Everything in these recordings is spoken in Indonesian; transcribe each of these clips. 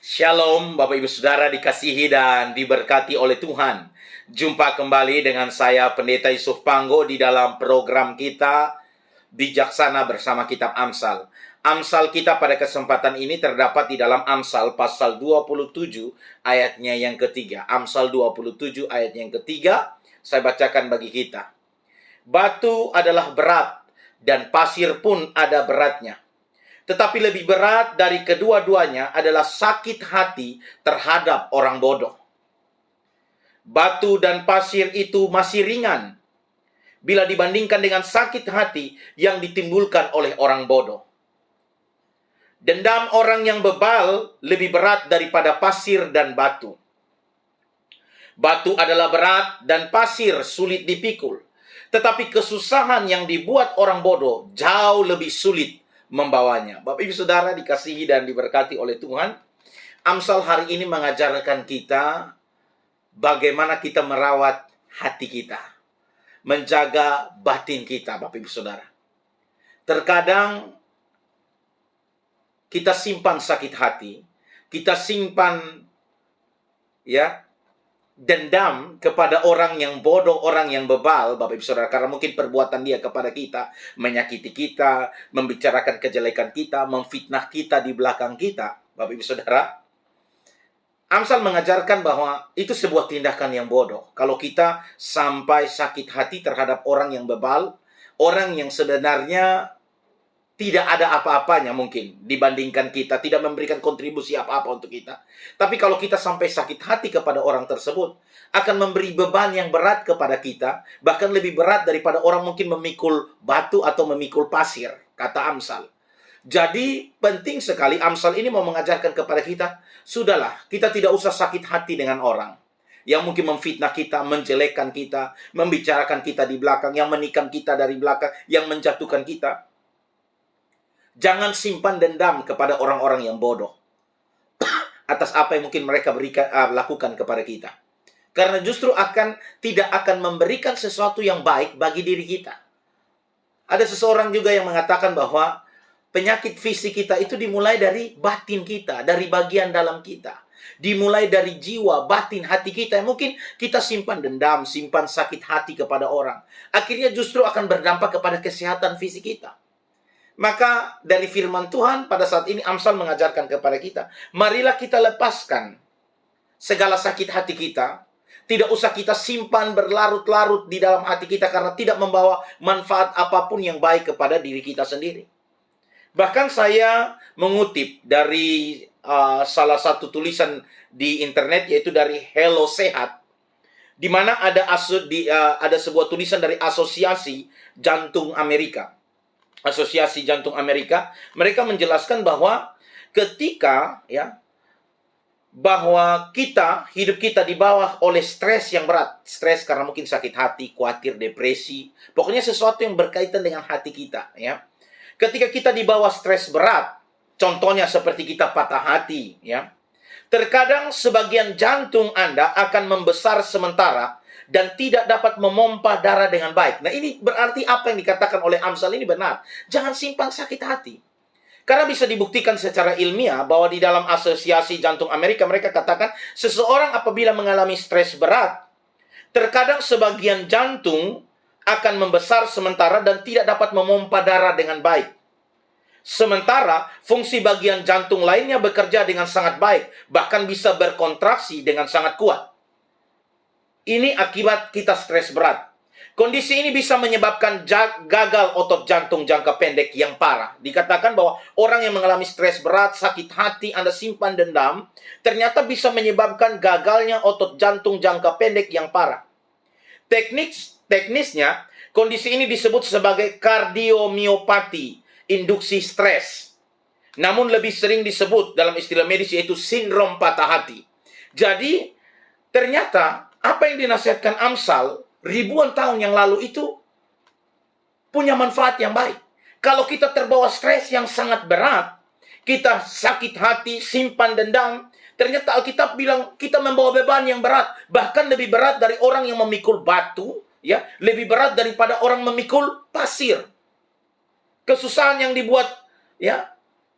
Shalom Bapak Ibu Saudara dikasihi dan diberkati oleh Tuhan. Jumpa kembali dengan saya Pendeta Yusuf Panggo di dalam program kita Bijaksana bersama Kitab Amsal. Amsal kita pada kesempatan ini terdapat di dalam Amsal pasal 27 ayatnya yang ketiga. Amsal 27 ayat yang ketiga, saya bacakan bagi kita. Batu adalah berat dan pasir pun ada beratnya. Tetapi lebih berat dari kedua-duanya adalah sakit hati terhadap orang bodoh. Batu dan pasir itu masih ringan bila dibandingkan dengan sakit hati yang ditimbulkan oleh orang bodoh. Dendam orang yang bebal lebih berat daripada pasir dan batu. Batu adalah berat dan pasir sulit dipikul. Tetapi kesusahan yang dibuat orang bodoh jauh lebih sulit membawanya. Bapak Ibu Saudara dikasihi dan diberkati oleh Tuhan. Amsal hari ini mengajarkan kita bagaimana kita merawat hati kita, menjaga batin kita, Bapak Ibu Saudara. Terkadang kita simpan sakit hati, kita simpan dendam kepada orang yang bodoh, orang yang bebal, Bapak Ibu Saudara, karena mungkin perbuatan dia kepada kita, menyakiti kita, membicarakan kejelekan kita, memfitnah kita di belakang kita, Bapak Ibu Saudara. Amsal mengajarkan bahwa itu sebuah tindakan yang bodoh. Kalau kita sampai sakit hati terhadap orang yang bebal, orang yang sebenarnya tidak ada apa-apanya mungkin dibandingkan kita, tidak memberikan kontribusi apa-apa untuk kita. Tapi kalau kita sampai sakit hati kepada orang tersebut, akan memberi beban yang berat kepada kita, bahkan lebih berat daripada orang mungkin memikul batu atau memikul pasir, kata Amsal. Jadi penting sekali Amsal ini mau mengajarkan kepada kita, sudahlah, kita tidak usah sakit hati dengan orang yang mungkin memfitnah kita, menjelekkan kita, membicarakan kita di belakang, yang menikam kita dari belakang, yang menjatuhkan kita. Jangan simpan dendam kepada orang-orang yang bodoh atas apa yang mungkin mereka lakukan kepada kita. Karena justru tidak akan memberikan sesuatu yang baik bagi diri kita. Ada seseorang juga yang mengatakan bahwa penyakit fisik kita itu dimulai dari batin kita, dari bagian dalam kita. Dimulai dari jiwa, batin, hati kita. Mungkin kita simpan dendam, simpan sakit hati kepada orang. Akhirnya justru akan berdampak kepada kesehatan fisik kita. Maka dari firman Tuhan pada saat ini Amsal mengajarkan kepada kita, marilah kita lepaskan segala sakit hati kita. Tidak usah kita simpan berlarut-larut di dalam hati kita karena tidak membawa manfaat apapun yang baik kepada diri kita sendiri. Bahkan saya mengutip dari salah satu tulisan di internet, yaitu dari Hello Sehat, di mana ada sebuah tulisan dari Asosiasi Jantung Amerika. Asosiasi Jantung Amerika, mereka menjelaskan bahwa ketika bahwa hidup kita dibawa oleh stres yang berat, stres karena mungkin sakit hati, khawatir, depresi, pokoknya sesuatu yang berkaitan dengan hati kita, ya. Ketika kita dibawa stres berat, contohnya seperti kita patah hati, ya. Terkadang sebagian jantung Anda akan membesar sementara dan tidak dapat memompa darah dengan baik. Nah, ini berarti apa yang dikatakan oleh Amsal ini benar. Jangan simpan sakit hati. Karena bisa dibuktikan secara ilmiah bahwa di dalam Asosiasi Jantung Amerika, mereka katakan seseorang apabila mengalami stres berat, terkadang sebagian jantung akan membesar sementara dan tidak dapat memompa darah dengan baik. Sementara fungsi bagian jantung lainnya bekerja dengan sangat baik, bahkan bisa berkontraksi dengan sangat kuat. Ini akibat kita stres berat. Kondisi ini bisa menyebabkan gagal otot jantung jangka pendek yang parah. Dikatakan bahwa orang yang mengalami stres berat, sakit hati, Anda simpan dendam, ternyata bisa menyebabkan gagalnya otot jantung jangka pendek yang parah. Teknisnya, kondisi ini disebut sebagai kardiomiopati, induksi stres. Namun lebih sering disebut dalam istilah medis yaitu sindrom patah hati. Jadi, ternyata apa yang dinasihatkan Amsal ribuan tahun yang lalu itu punya manfaat yang baik. Kalau kita terbawa stres yang sangat berat, kita sakit hati, simpan dendam, ternyata Alkitab bilang kita membawa beban yang berat, bahkan lebih berat dari orang yang memikul batu, ya, lebih berat daripada orang memikul pasir. Kesusahan yang dibuat, ya,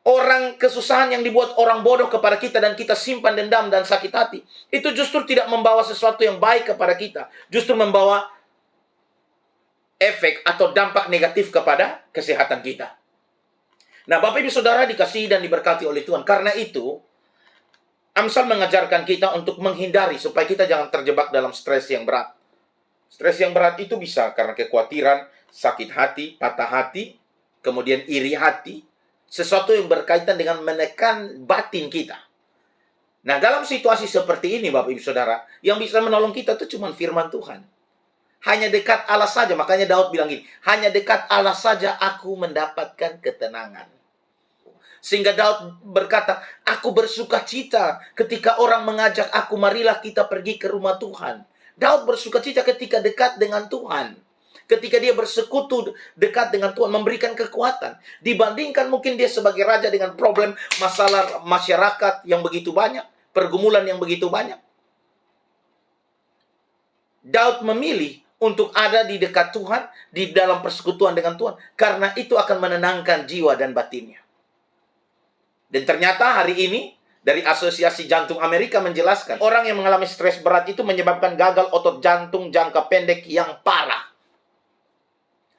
orang kesusahan yang dibuat orang bodoh kepada kita dan kita simpan dendam dan sakit hati, itu justru tidak membawa sesuatu yang baik kepada kita. Justru membawa efek atau dampak negatif kepada kesehatan kita. Nah, Bapak Ibu Saudara dikasihi dan diberkati oleh Tuhan. Karena itu, Amsal mengajarkan kita untuk menghindari supaya kita jangan terjebak dalam stres yang berat. Stres yang berat itu bisa karena kekhawatiran, sakit hati, patah hati, kemudian iri hati, sesuatu yang berkaitan dengan menekan batin kita. Nah, dalam situasi seperti ini, Bapak Ibu Saudara, yang bisa menolong kita itu cuma firman Tuhan. Hanya dekat Allah saja, makanya Daud bilang gini, hanya dekat Allah saja aku mendapatkan ketenangan. Sehingga Daud berkata, aku bersuka cita ketika orang mengajak aku, marilah kita pergi ke rumah Tuhan. Daud bersuka cita ketika dekat dengan Tuhan. Ketika dia bersekutu dekat dengan Tuhan, memberikan kekuatan. Dibandingkan mungkin dia sebagai raja dengan problem, masalah masyarakat yang begitu banyak, pergumulan yang begitu banyak. Daud memilih untuk ada di dekat Tuhan, di dalam persekutuan dengan Tuhan. Karena itu akan menenangkan jiwa dan batinnya. Dan ternyata hari ini, dari Asosiasi Jantung Amerika menjelaskan, orang yang mengalami stres berat itu menyebabkan gagal otot jantung jangka pendek yang parah.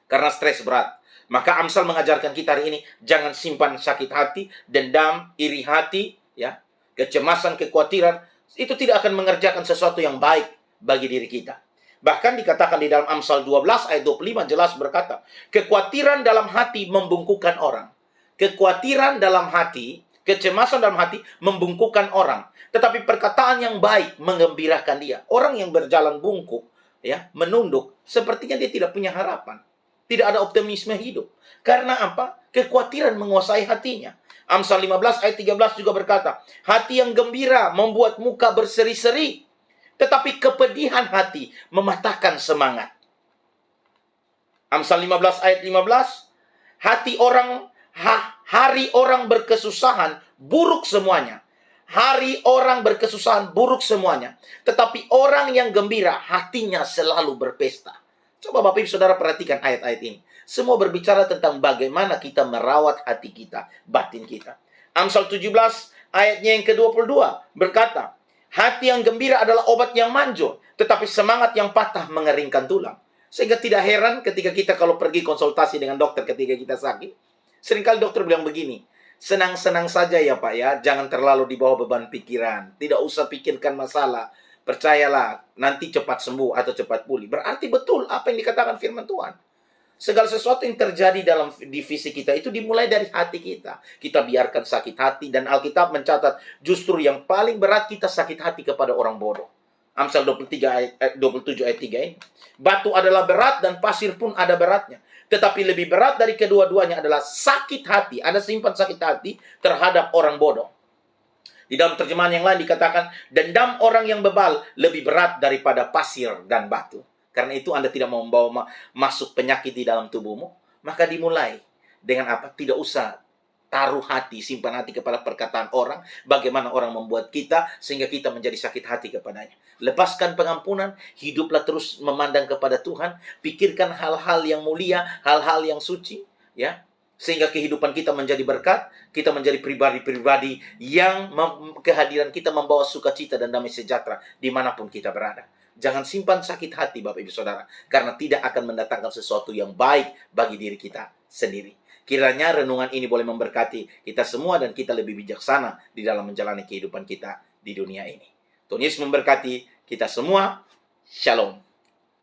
Karena stres berat. Maka Amsal mengajarkan kita hari ini, jangan simpan sakit hati, dendam, iri hati, ya, kecemasan, kekhawatiran. Itu tidak akan mengerjakan sesuatu yang baik bagi diri kita. Bahkan dikatakan di dalam Amsal 12 ayat 25 jelas berkata, kekhawatiran dalam hati membungkukkan orang. Kekhawatiran dalam hati, kecemasan dalam hati membungkukkan orang. Tetapi perkataan yang baik menggembirakan dia. Orang yang berjalan bungkuk, ya, menunduk, sepertinya dia tidak punya harapan. Tidak ada optimisme hidup. Karena apa? Kekhawatiran menguasai hatinya. Amsal 15 ayat 13 juga berkata, hati yang gembira membuat muka berseri-seri, tetapi kepedihan hati mematahkan semangat. Amsal 15 ayat 15, hari orang berkesusahan buruk semuanya. Hari orang berkesusahan buruk semuanya. Tetapi orang yang gembira hatinya selalu berpesta. Coba Bapak Ibu Saudara perhatikan ayat-ayat ini. Semua berbicara tentang bagaimana kita merawat hati kita, batin kita. Amsal 17 ayatnya yang ke-22 berkata, hati yang gembira adalah obat yang manjur, tetapi semangat yang patah mengeringkan tulang. Sehingga tidak heran ketika kita kalau pergi konsultasi dengan dokter ketika kita sakit, seringkali dokter bilang begini, senang-senang saja ya Pak ya, jangan terlalu dibawa beban pikiran, tidak usah pikirkan masalah, percayalah, nanti cepat sembuh atau cepat pulih. Berarti betul apa yang dikatakan firman Tuhan. Segala sesuatu yang terjadi dalam divisi kita itu dimulai dari hati kita. Kita biarkan sakit hati, dan Alkitab mencatat justru yang paling berat kita sakit hati kepada orang bodoh. Amsal 27 ayat 3 ini. Batu adalah berat dan pasir pun ada beratnya. Tetapi lebih berat dari kedua-duanya adalah sakit hati. Anda simpan sakit hati terhadap orang bodoh. Di dalam terjemahan yang lain dikatakan, dendam orang yang bebal lebih berat daripada pasir dan batu. Karena itu Anda tidak mau membawa masuk penyakit di dalam tubuhmu. Maka dimulai dengan apa? Tidak usah taruh hati, simpan hati kepada perkataan orang. Bagaimana orang membuat kita, sehingga kita menjadi sakit hati kepadanya. Lepaskan pengampunan, hiduplah terus memandang kepada Tuhan. Pikirkan hal-hal yang mulia, hal-hal yang suci. Ya, sehingga kehidupan kita menjadi berkat. Kita menjadi pribadi-pribadi yang kehadiran kita membawa sukacita dan damai sejahtera dimanapun kita berada. Jangan simpan sakit hati Bapak Ibu Saudara, karena tidak akan mendatangkan sesuatu yang baik bagi diri kita sendiri. Kiranya renungan ini boleh memberkati kita semua dan kita lebih bijaksana di dalam menjalani kehidupan kita di dunia ini. Tuhan Yesus memberkati kita semua. Shalom.